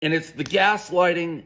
And it's the gaslighting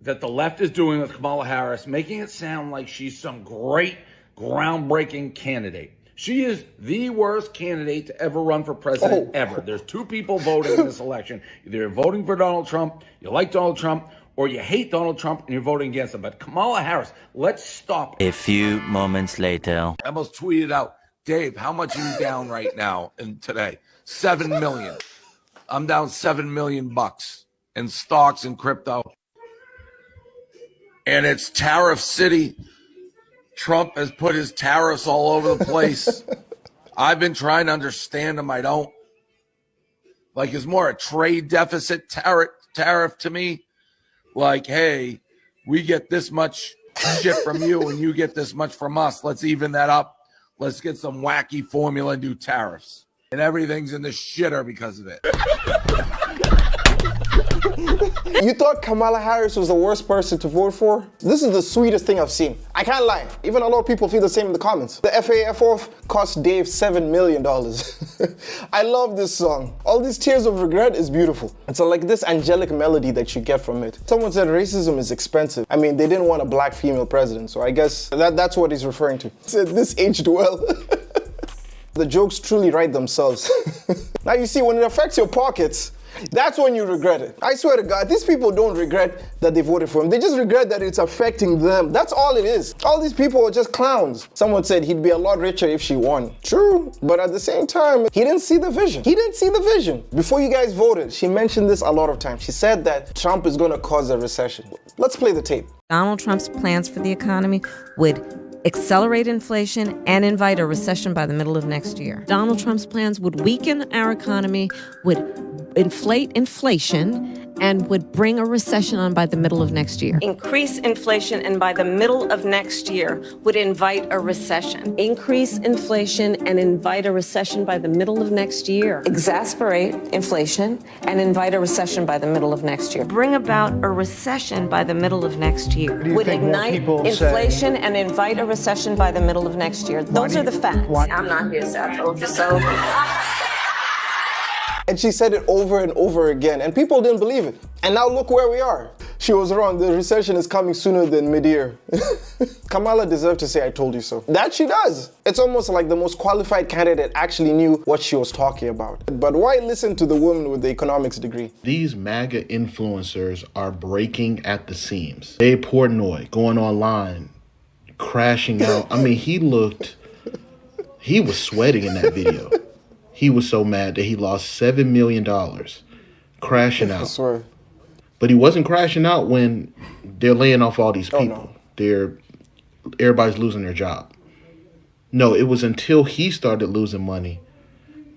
that the left is doing with Kamala Harris, making it sound like she's some great, groundbreaking candidate. She is the worst candidate to ever run for president ever. There's two people voting in this election. Either you're voting for Donald Trump, you like Donald Trump, or you hate Donald Trump and you're voting against him. But Kamala Harris, let's stop. A few moments later. I almost tweeted out, Dave, how much are you down right now and today? 7 million. I'm down $7 million in stocks and crypto. And it's tariff city. Trump has put his tariffs all over the place. I've been trying to understand them. I don't. Like, it's more a trade deficit tariff to me. Like, hey, we get this much shit from you and you get this much from us. Let's even that up. Let's get some wacky formula and do tariffs. And everything's in the shitter because of it. You thought Kamala Harris was the worst person to vote for? This is the sweetest thing I've seen. I can't lie. Even a lot of people feel the same in the comments. The FAF off cost Dave $7 million. I love this song. All these tears of regret is beautiful. It's like this angelic melody that you get from it. Someone said racism is expensive. I mean, they didn't want a black female president, so I guess that's what he's referring to. Said this aged well. The jokes truly write themselves. Now you see, when it affects your pockets, that's when you regret it. I swear to God, these people don't regret that they voted for him. They just regret that it's affecting them. That's all it is. All these people are just clowns. Someone said he'd be a lot richer if she won. True, but at the same time, he didn't see the vision. He didn't see the vision. Before you guys voted, she mentioned this a lot of times. She said that Trump is going to cause a recession. Let's play the tape. Donald Trump's plans for the economy would accelerate inflation and invite a recession by the middle of next year. Donald Trump's plans would weaken our economy, would inflate inflation, and would bring a recession on by the middle of next year. Increase inflation, and by the middle of next year would invite a recession. Increase inflation and invite a recession by the middle of next year. Exasperate inflation and invite a recession by the middle of next year. Bring about a recession by the middle of next year. Would ignite inflation and invite a recession by the middle of next year. Those are the facts. I'm not here, Seth. So. And she said it over and over again, and people didn't believe it. And now look where we are. She was wrong. The recession is coming sooner than mid-year. Kamala deserved to say, I told you so. That she does. It's almost like the most qualified candidate actually knew what she was talking about. But why listen to the woman with the economics degree? These MAGA influencers are breaking at the seams. Dave Portnoy going online, crashing out. I mean, he was sweating in that video. He was so mad that he lost $7 million crashing out. I swear. But he wasn't crashing out when they're laying off all these people. No. Everybody's losing their job. No, it was until he started losing money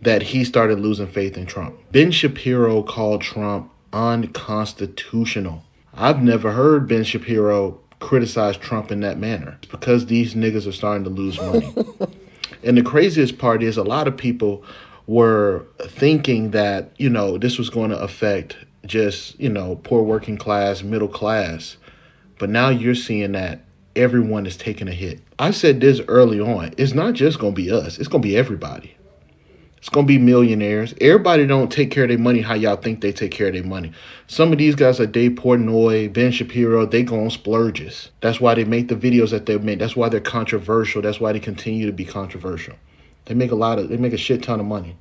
that he started losing faith in Trump. Ben Shapiro called Trump unconstitutional. I've never heard Ben Shapiro criticize Trump in that manner. It's because these niggas are starting to lose money. And the craziest part is a lot of people were thinking that, this was going to affect just, poor working class, middle class. But now you're seeing that everyone is taking a hit. I said this early on. It's not just going to be us. It's going to be everybody. It's going to be millionaires. Everybody don't take care of their money how y'all think they take care of their money. Some of these guys like Dave Portnoy, Ben Shapiro, they go on splurges. That's why they make the videos that they make. That's why they're controversial. That's why they continue to be controversial. They make a shit ton of money.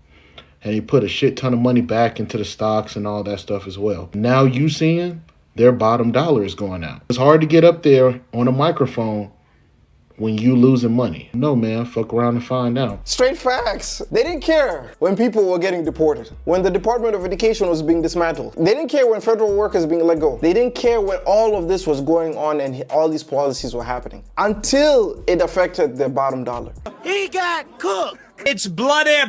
And they put a shit ton of money back into the stocks and all that stuff as well. Now you seeing their bottom dollar is going out. It's hard to get up there on a microphone when you losing money. No, man, fuck around and find out. Straight facts. They didn't care when people were getting deported, when the Department of Education was being dismantled. They didn't care when federal workers being let go. They didn't care when all of this was going on and all these policies were happening until it affected their bottom dollar. He got cooked. It's bloody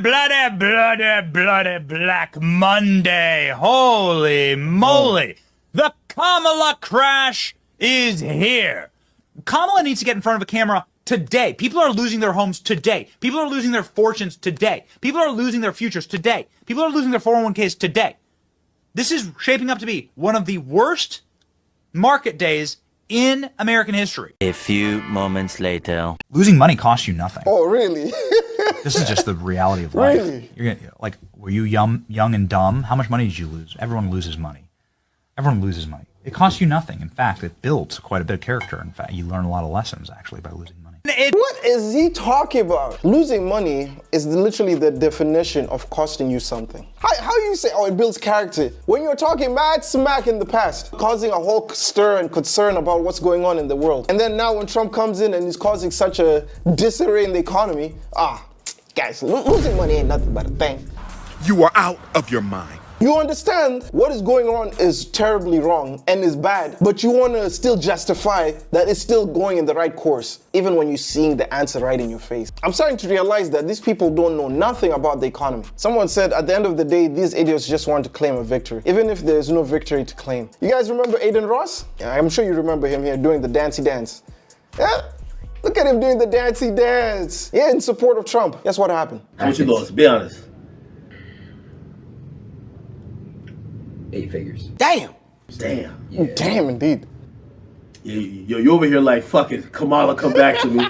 Black Monday. Holy moly. The Kamala crash is here. Kamala needs to get in front of a camera today. People are losing their homes today. People are losing their fortunes today. People are losing their futures today. People are losing their 401ks today. This is shaping up to be one of the worst market days in American history. A few moments later. Losing money costs you nothing. Oh, really? This is just the reality of life. Really? You're gonna, were you young and dumb? How much money did you lose? Everyone loses money. Everyone loses money. It costs you nothing. In fact, it builds quite a bit of character. In fact, you learn a lot of lessons, actually, by losing money. What is he talking about? Losing money is literally the definition of costing you something. How you say, oh, it builds character, when you're talking mad smack in the past, causing a whole stir and concern about what's going on in the world. And then now when Trump comes in and is causing such a disarray in the economy, guys, losing money ain't nothing but a thing. You are out of your mind. You understand what is going on is terribly wrong and is bad, but you want to still justify that it's still going in the right course, even when you're seeing the answer right in your face. I'm starting to realize that these people don't know nothing about the economy. Someone said at the end of the day, these idiots just want to claim a victory, even if there's no victory to claim. You guys remember Aiden Ross? Yeah, I'm sure you remember him here doing the dancey dance. Yeah? Look at him doing the dancey dance. Yeah, in support of Trump. Guess what happened? How much you lost? Be honest. 8 figures. Damn. Damn. Yeah. Damn, indeed. You over here like, fuck it, Kamala, come back to me.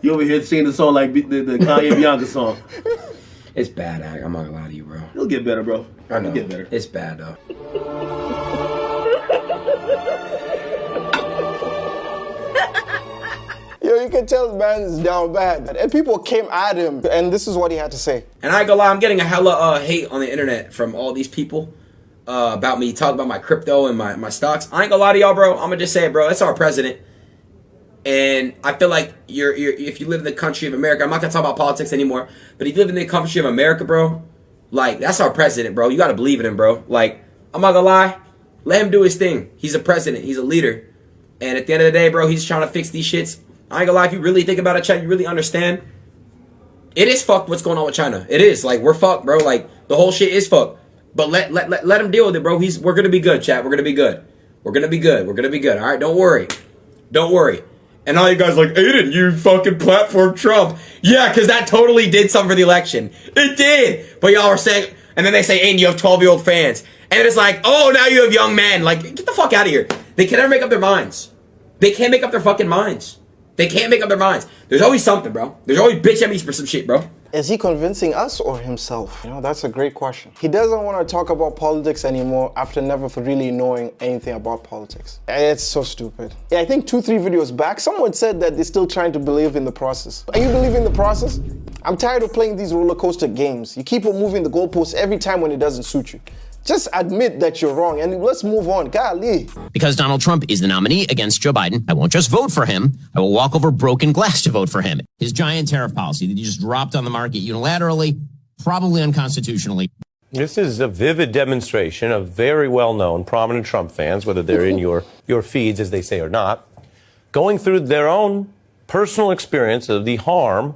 You over here singing the song like the Kanye Bianca song. It's bad, I'm not gonna lie to you, bro. It'll get better, bro. I know. It'll get better. It's bad, though. Yo, you can tell the man is down bad. And people came at him, and this is what he had to say. And I ain't gonna lie, I'm getting a hella hate on the internet from all these people about me talking about my crypto and my stocks. I ain't gonna lie to y'all, bro. I'm gonna just say it, bro. That's our president. And I feel like if you live in the country of America, I'm not gonna talk about politics anymore, but if you live in the country of America, bro, like, that's our president, bro. You gotta believe in him, bro. Like, I'm not gonna lie. Let him do his thing. He's a president. He's a leader. And at the end of the day, bro, he's trying to fix these shits. I ain't gonna lie, if you really think about it, China, you really understand, it is fucked what's going on with China. It is. Like, we're fucked, bro. Like, the whole shit is fucked. But let him deal with it, bro. We're gonna be good, chat. We're gonna be good. We're gonna be good. We're gonna be good. All right, don't worry. Don't worry. And all you guys are like, Aiden, you fucking platform Trump. Yeah, because that totally did something for the election. It did. But y'all are saying, and then they say, Aiden, you have 12-year-old fans. And it's like, oh, now you have young men. Like, get the fuck out of here. They can never make up their minds. They can't make up their fucking minds. They can't make up their minds. There's always something, bro. There's always bitch at me for some shit, bro. Is he convincing us or himself? You know, that's a great question. He doesn't want to talk about politics anymore after never really knowing anything about politics. It's so stupid. Yeah, I think 2-3 videos back, someone said that they're still trying to believe in the process. Are you believing in the process? I'm tired of playing these roller coaster games. You keep on moving the goalposts every time when it doesn't suit you. Just admit that you're wrong and let's move on. Golly. Because Donald Trump is the nominee against Joe Biden, I won't just vote for him. I will walk over broken glass to vote for him. His giant tariff policy that he just dropped on the market unilaterally, probably unconstitutionally. This is a vivid demonstration of very well-known prominent Trump fans, whether they're in your feeds, as they say, or not, going through their own personal experience of the harm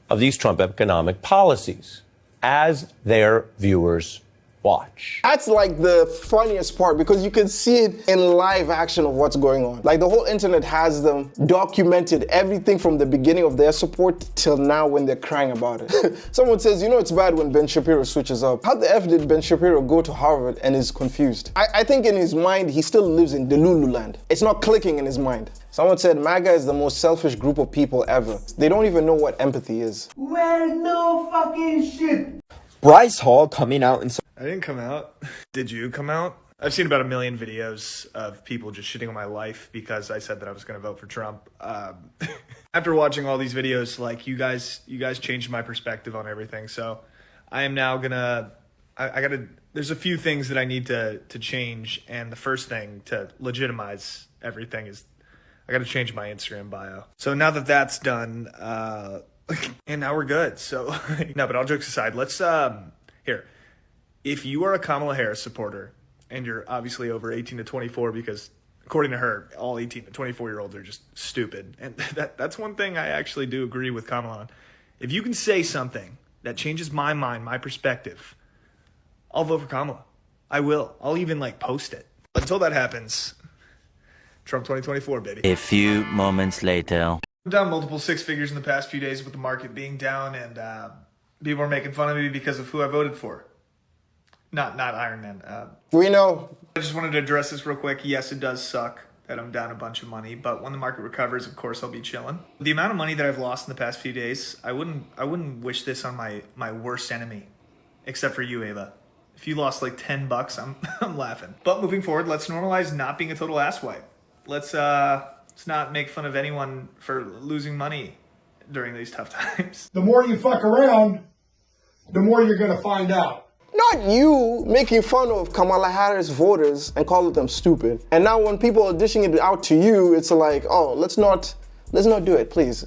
of these Trump economic policies as their viewers watch. That's like the funniest part because you can see it in live action of what's going on. Like the whole internet has them documented everything from the beginning of their support till now when they're crying about it. Someone says, you know, it's bad when Ben Shapiro switches up. How the F did Ben Shapiro go to Harvard and is confused? I think in his mind, he still lives in Delulu land. It's not clicking in his mind. Someone said Maga is the most selfish group of people ever. They don't even know what empathy is. Well, no fucking shit. Bryce Hall coming out and... I didn't come out. Did you come out? I've seen about 1 million videos of people just shitting on my life because I said that I was going to vote for Trump. After watching all these videos, like you guys changed my perspective on everything. So I am now gonna, there's a few things that I need to change. And the first thing to legitimize everything is I got to change my Instagram bio. So now that that's done, and now we're good. So no, but all jokes aside, let's, here. If you are a Kamala Harris supporter, and you're obviously over 18 to 24, because according to her, all 18 to 24-year-olds are just stupid. And that's one thing I actually do agree with Kamala on. If you can say something that changes my mind, my perspective, I'll vote for Kamala. I will. I'll even, post it. Until that happens, Trump 2024, baby. A few moments later. I'm down multiple 6 figures in the past few days with the market being down, and people are making fun of me because of who I voted for. Not Iron Man. We know. I just wanted to address this real quick. Yes, it does suck that I'm down a bunch of money, but when the market recovers, of course, I'll be chilling. The amount of money that I've lost in the past few days, I wouldn't wish this on my worst enemy, except for you, Ava. If you lost like $10, I'm laughing. But moving forward, let's normalize not being a total asswipe. Let's not make fun of anyone for losing money during these tough times. The more you fuck around, the more you're gonna find out. Not you making fun of Kamala Harris voters and calling them stupid. And now when people are dishing it out to you, it's like, oh, let's not do it, please.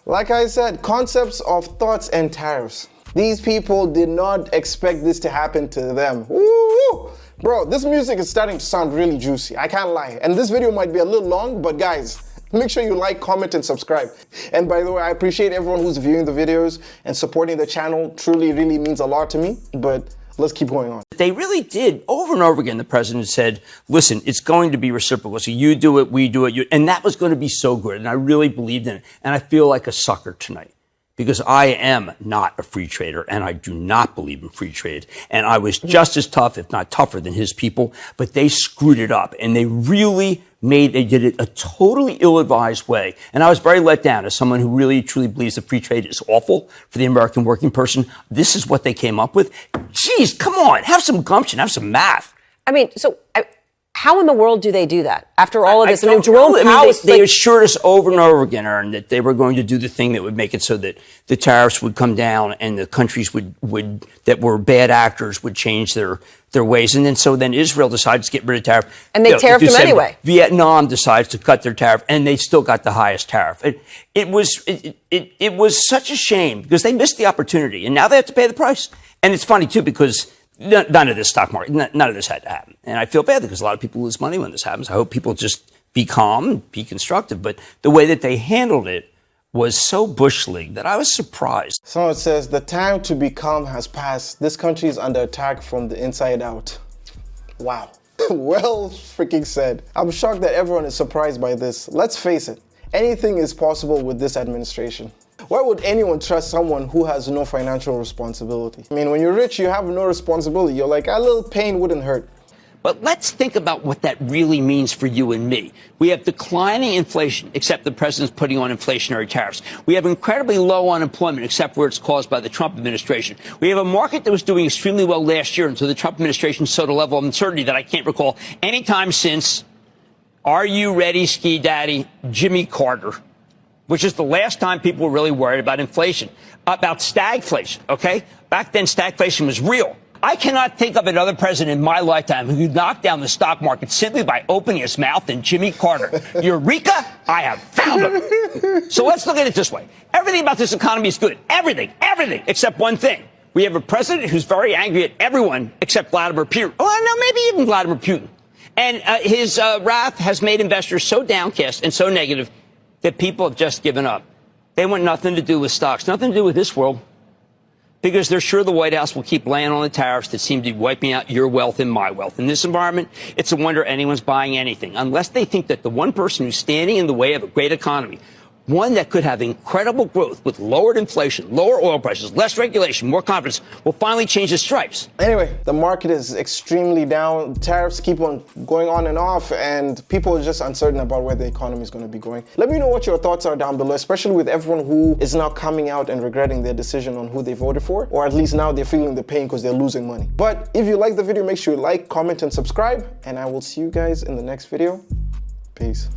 Like I said, concepts of thoughts and tariffs. These people did not expect this to happen to them. Woo! Bro, this music is starting to sound really juicy. I can't lie. And this video might be a little long, but guys, make sure you like, comment, and subscribe. And by the way, I appreciate everyone who's viewing the videos and supporting the channel. Truly, really means a lot to me, but let's keep going on. They really did. Over and over again, the president said, listen, it's going to be reciprocal. So you do it, we do it. And that was going to be so good. And I really believed in it. And I feel like a sucker tonight because I am not a free trader and I do not believe in free trade. And I was just as tough, if not tougher than his people, but they screwed it up and they did it a totally ill-advised way. And I was very let down as someone who really, truly believes that free trade is awful for the American working person. This is what they came up with. Jeez, come on, have some gumption, have some math. I mean, how in the world do they do that? After all of this, They assured us over and over again, Aaron, that they were going to do the thing that would make it so that the tariffs would come down and the countries that were bad actors would change their ways. And then Israel decides to get rid of tariff. And they tariffed them anyway. Vietnam decides to cut their tariff and they still got the highest tariff. It was such a shame because they missed the opportunity and now they have to pay the price. And it's funny too because none of this stock market, none of this had to happen. And I feel bad because a lot of people lose money when this happens. I hope people just be calm, be constructive. But the way that they handled it was so Bush League that I was surprised. Someone says, the time to be calm has passed. This country is under attack from the inside out. Wow. Well freaking said. I'm shocked that everyone is surprised by this. Let's face it, anything is possible with this administration. Why would anyone trust someone who has no financial responsibility? I mean, when you're rich, you have no responsibility. You're like, a little pain wouldn't hurt. But let's think about what that really means for you and me. We have declining inflation, except the president's putting on inflationary tariffs. We have incredibly low unemployment, except where it's caused by the Trump administration. We have a market that was doing extremely well last year until the Trump administration sowed a level of uncertainty that I can't recall any time since, are you ready, ski daddy, Jimmy Carter, which is the last time people were really worried about inflation, about stagflation, okay? Back then, stagflation was real. I cannot think of another president in my lifetime who knocked down the stock market simply by opening his mouth than Jimmy Carter. Eureka, I have found him. So let's look at it this way. Everything about this economy is good. Everything, except one thing. We have a president who's very angry at everyone except Vladimir Putin. Oh, no, maybe even Vladimir Putin. And his wrath has made investors so downcast and so negative that people have just given up. They want nothing to do with stocks, nothing to do with this world, because they're sure the White House will keep laying on the tariffs that seem to be wiping out your wealth and my wealth. In this environment, it's a wonder anyone's buying anything, unless they think that the one person who's standing in the way of a great economy, one that could have incredible growth with lowered inflation, lower oil prices, less regulation, more confidence, will finally change the stripes. Anyway, the market is extremely down. Tariffs keep on going on and off, and people are just uncertain about where the economy is going to be going. Let me know what your thoughts are down below, especially with everyone who is now coming out and regretting their decision on who they voted for, or at least now they're feeling the pain because they're losing money. But if you like the video, make sure you like, comment, and subscribe, and I will see you guys in the next video. Peace.